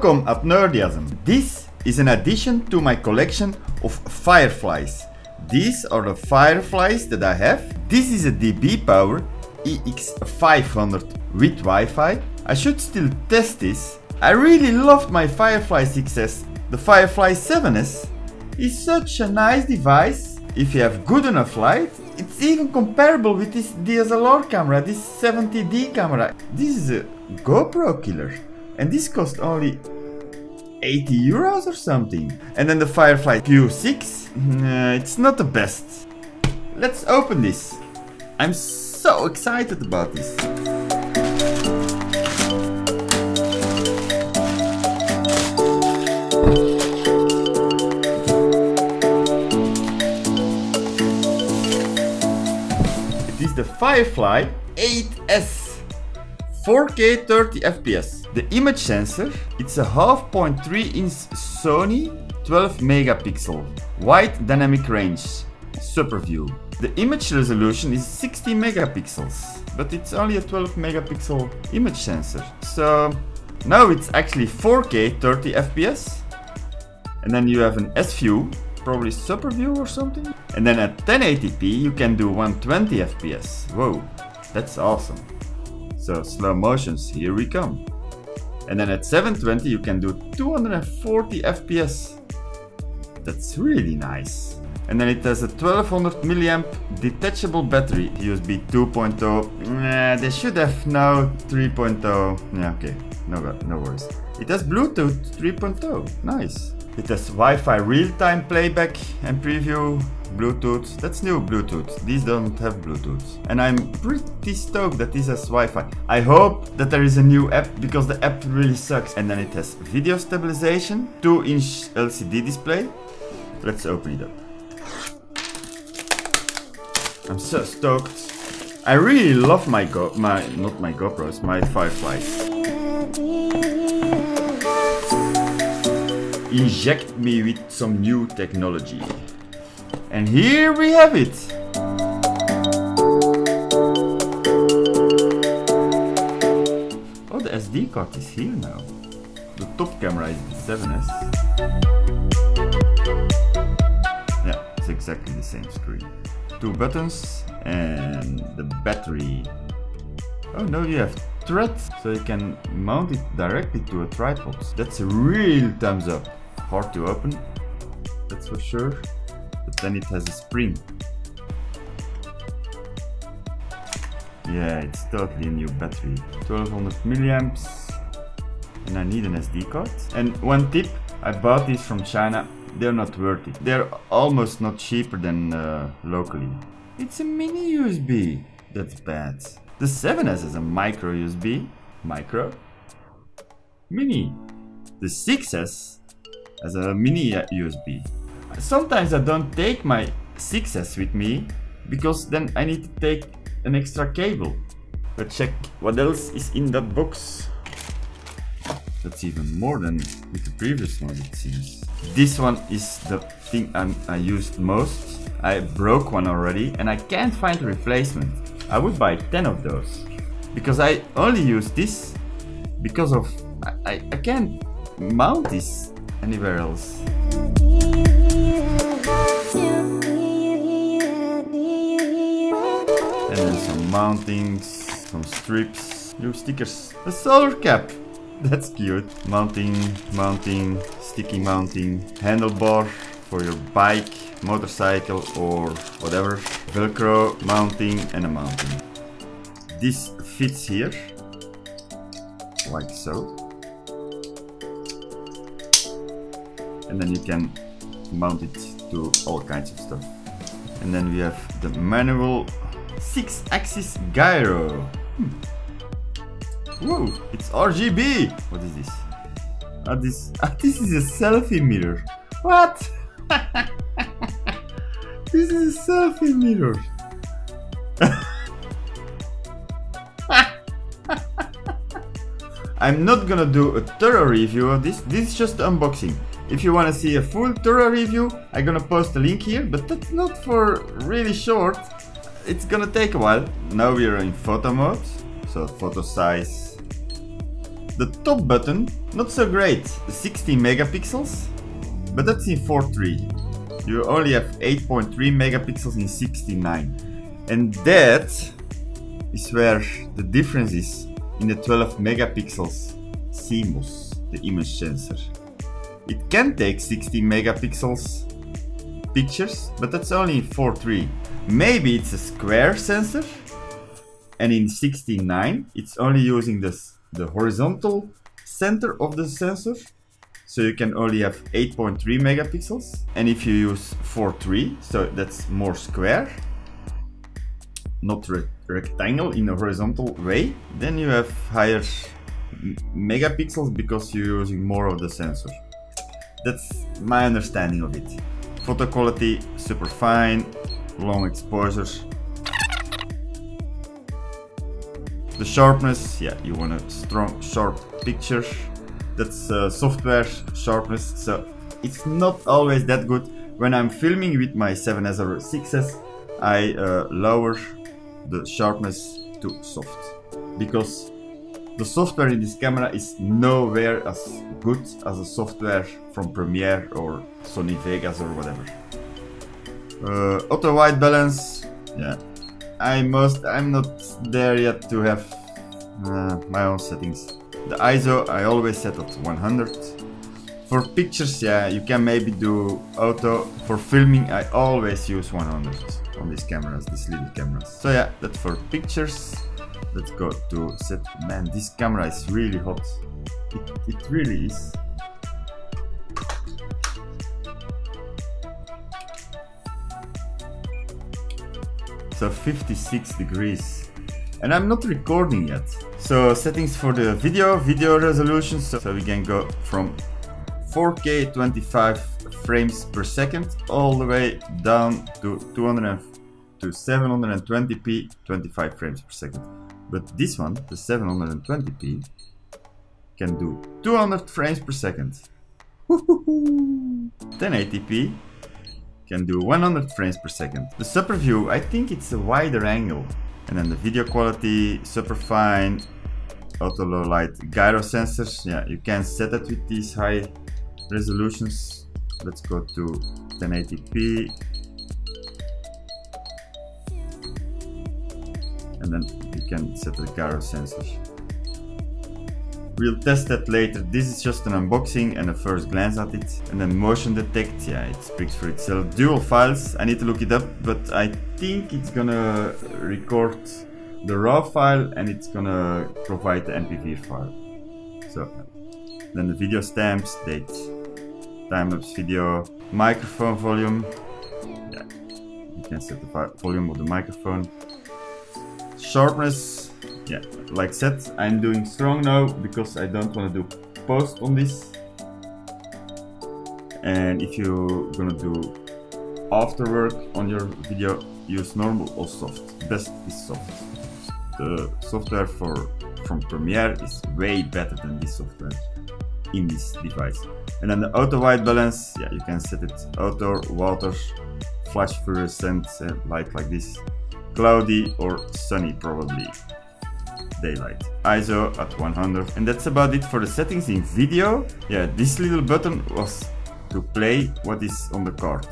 Welcome at Nerdiasme. This is an addition to my collection of Fireflies. These are the Fireflies that I have. This is a DB Power EX500 with Wi-Fi. I should still test this. I really loved my Firefly 6S. The Firefly 7S is such a nice device. If you have good enough light, it's even comparable with this DSLR camera, this 70D camera. This is a GoPro killer. And this cost only 80 euros or something. And then the Firefly Q6, it's not the best. Let's open this. I'm so excited about this. It is the Firefly 8S. 4K 30 FPS. The image sensor, it's a 0.3 inch Sony 12 megapixel wide dynamic range super view. The image resolution is 60 megapixels, but it's only a 12 megapixel image sensor. So now it's actually 4K 30 FPS. And then you have an S view, probably super view or something. And then at 1080p you can do 120 FPS. Whoa, that's awesome. So slow motions, here we come. And then at 720 you can do 240 FPS. That's really nice. And then it has a 1200 milliamp detachable battery. USB 2.0. They should have now 3.0. Yeah, okay, no worries. It has Bluetooth 3.0. Nice. It has Wi-Fi real-time playback and preview. Bluetooth, that's new Bluetooth. These don't have Bluetooth. And I'm pretty stoked that this has Wi-Fi. I hope that there is a new app because the app really sucks. And then it has video stabilization, 2-inch LCD display. Let's open it up. I'm so stoked. I really love my GoPros, my Fireflies. Inject me with some new technology. And here we have it! Oh, the SD card is here now. The top camera is the 7S. Yeah, it's exactly the same screen. 2 buttons and the battery. Oh no, you have thread, so you can mount it directly to a tripod. That's a real thumbs up. Hard to open, that's for sure. But then it has a spring. Yeah, it's totally a new battery. 1200 milliamps. And I need an SD card. And one tip, I bought these from China. They're not worth it. They're almost not cheaper than locally. It's a mini USB. That's bad. The 7S has a micro USB. Micro. Mini. The 6S has a mini USB. Sometimes I don't take my 6S with me because then I need to take an extra cable. Let's check what else is in that box. That's even more than with the previous one, it seems. This one is the thing I used most. I broke one already and I can't find a replacement. I would buy 10 of those because I only use this because of I can't mount this anywhere else. And then some mountings, some strips, new stickers, a solar cap. That's cute. Mounting, sticky mounting, handlebar for your bike, motorcycle or whatever. Velcro mounting and a mounting. This fits here, like so. And then you can mount it to all kinds of stuff. And then we have the manual 6-axis gyro. Whoa, it's RGB! What is this? This is a selfie mirror. What? This is a selfie mirror. I'm not gonna do a thorough review of this. This is just unboxing. If you want to see a full thorough review, I'm gonna post a link here, but that's not for really short. It's gonna take a while. Now we are in photo mode, so photo size. The top button not so great. 16 megapixels, but that's in 4.3. You only have 8.3 megapixels in 69. And that is where the difference is in the 12 megapixels CMOS, the image sensor. It can take 16 megapixels pictures, but that's only in 4.3. Maybe it's a square sensor, and in 69 it's only using the horizontal center of the sensor, so you can only have 8.3 megapixels. And if you use 4.3, so that's more square, not rectangle in a horizontal way, then you have higher megapixels because you're using more of the sensor. That's my understanding of it. Photo quality super fine, long exposures. The sharpness, yeah, you want a strong sharp picture. That's software sharpness, so it's not always that good. When I'm filming with my 7S or 6S, I lower the sharpness to soft, because the software in this camera is nowhere as good as the software from Premiere or Sony Vegas or whatever. Auto white balance, yeah, I'm not there yet to have my own settings. The ISO I always set at 100. For pictures, yeah, you can maybe do auto. For filming, I always use 100 on these cameras, these little cameras. So yeah, that's for pictures. Let's go to set. Man, this camera is really hot. It really is. So 56 degrees. And I'm not recording yet. So settings for the video resolution. So we can go from 4K 25 frames per second all the way down to 720p 25 frames per second. But this one, the 720p, can do 200 frames per second. 1080p can do 100 frames per second. The super view, I think it's a wider angle. And then the video quality, super fine, auto low light gyro sensors. Yeah, you can set it with these high resolutions. Let's go to 1080p. And then you can set the gyro sensors. We'll test that later. This is just an unboxing and a first glance at it. And then motion detect, yeah, it speaks for itself. Dual files, I need to look it up, but I think it's gonna record the RAW file and it's gonna provide the MP4 file. So then the video stamps, date, time-lapse video, microphone volume. Yeah, you can set the volume of the microphone. Sharpness, yeah, like said, I'm doing strong now because I don't want to do post on this. And if you're gonna do after work on your video, use normal or soft. Best is soft. The software from Premiere is way better than this software in this device. And then the auto white balance, yeah, you can set it auto, water, flash fluorescent, light like this, cloudy or sunny probably. Daylight. ISO at 100. And that's about it for the settings in video. Yeah, this little button was to play what is on the card.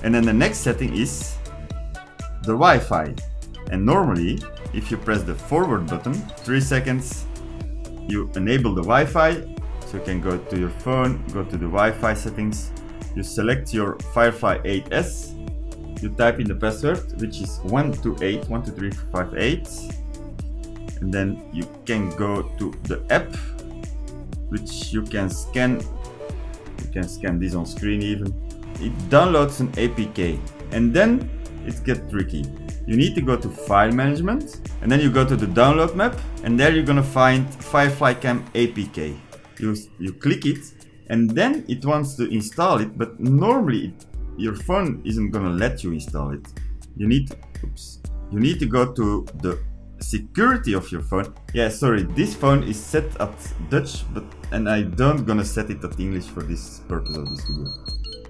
And then the next setting is the Wi-Fi. And normally, if you press the forward button, 3 seconds, you enable the Wi-Fi. So you can go to your phone, go to the Wi-Fi settings, you select your Firefly 8S, you type in the password, which is 128, 12358. And then you can go to the app, which you can scan. You can scan this on screen even. It downloads an APK, and then it gets tricky. You need to go to file management, and then you go to the download map, and there you're gonna find Firefly Cam APK. You click it, and then it wants to install it, but normally your phone isn't gonna let you install it. You need to go to the security of your phone. Yeah, sorry, this phone is set at Dutch, and I don't gonna set it at English for this purpose of this video.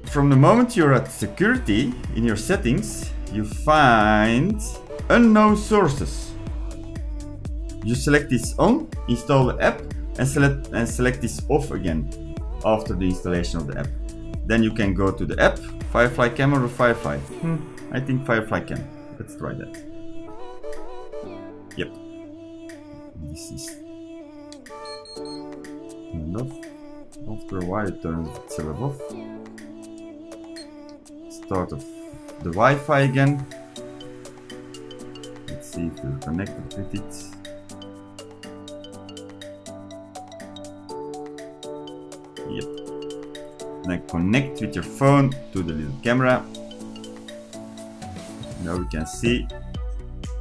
From the moment you're at security in your settings, you find unknown sources. You select this on, install the app, and select this off again after the installation of the app. Then you can go to the app, Firefly Cam or Firefly. I think Firefly Cam. Let's try that. Yep. This is enough. After a while it turns itself off. Start off the Wi-Fi again. Let's see if we're connected with it. Yep. Then connect with your phone to the little camera. Now we can see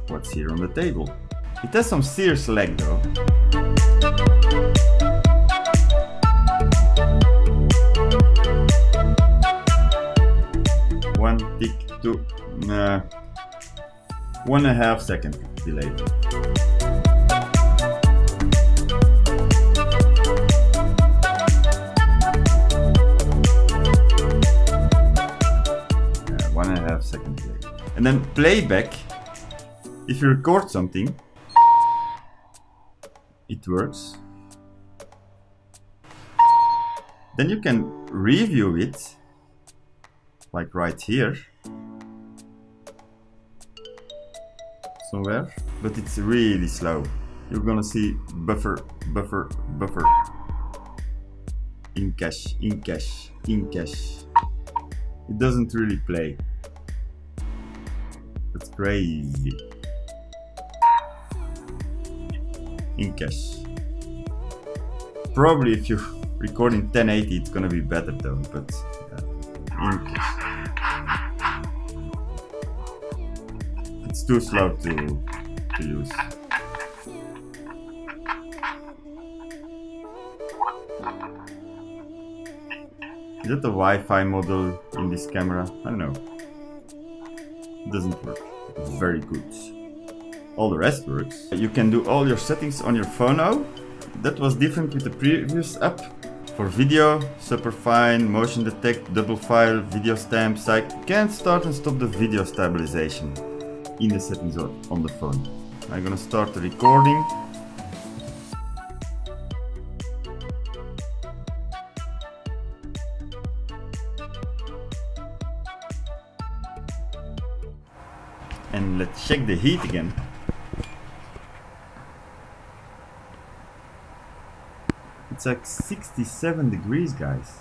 what's here on the table. It has some serious lag though. One tick to 1.5 second delay. Yeah, 1.5 second delay. And then playback. If you record something, it works. Then you can review it, like right here, somewhere, but it's really slow. You're gonna see buffer, buffer, buffer, in cache, in cache, in cache. It doesn't really play. That's crazy. In cache. Probably if you record in 1080 it's gonna be better though, but in cache. It's too slow to use. Is that the Wi-Fi model in this camera? I don't know. It doesn't work. Very good. All the rest works. You can do all your settings on your phone now. That was different with the previous app. For video, super fine, motion detect, double file, video stamps. I can't start and stop the video stabilization in the settings on the phone. I'm gonna start the recording. And let's check the heat again. It's like 67 degrees, guys.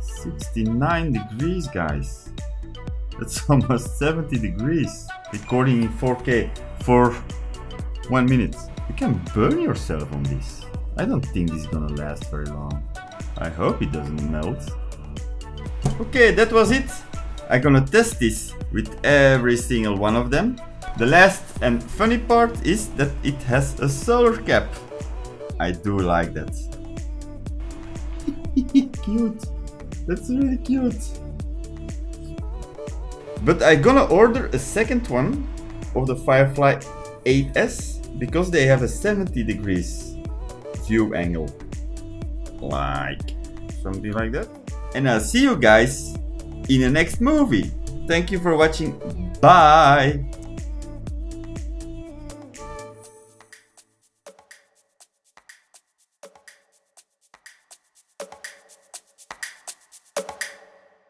$69 degrees, guys. That's almost 70 degrees. Recording in 4K for 1 minute. You can burn yourself on this. I don't think this is gonna last very long. I hope it doesn't melt. Okay, that was it. I'm gonna test this with every single one of them. The last and funny part is that it has a solar cap. I do like that. Cute. That's really cute. But I'm gonna order a second one of the Firefly 8S because they have a 70 degrees view angle. Like something like that. And I'll see you guys in the next movie. Thank you for watching. Bye.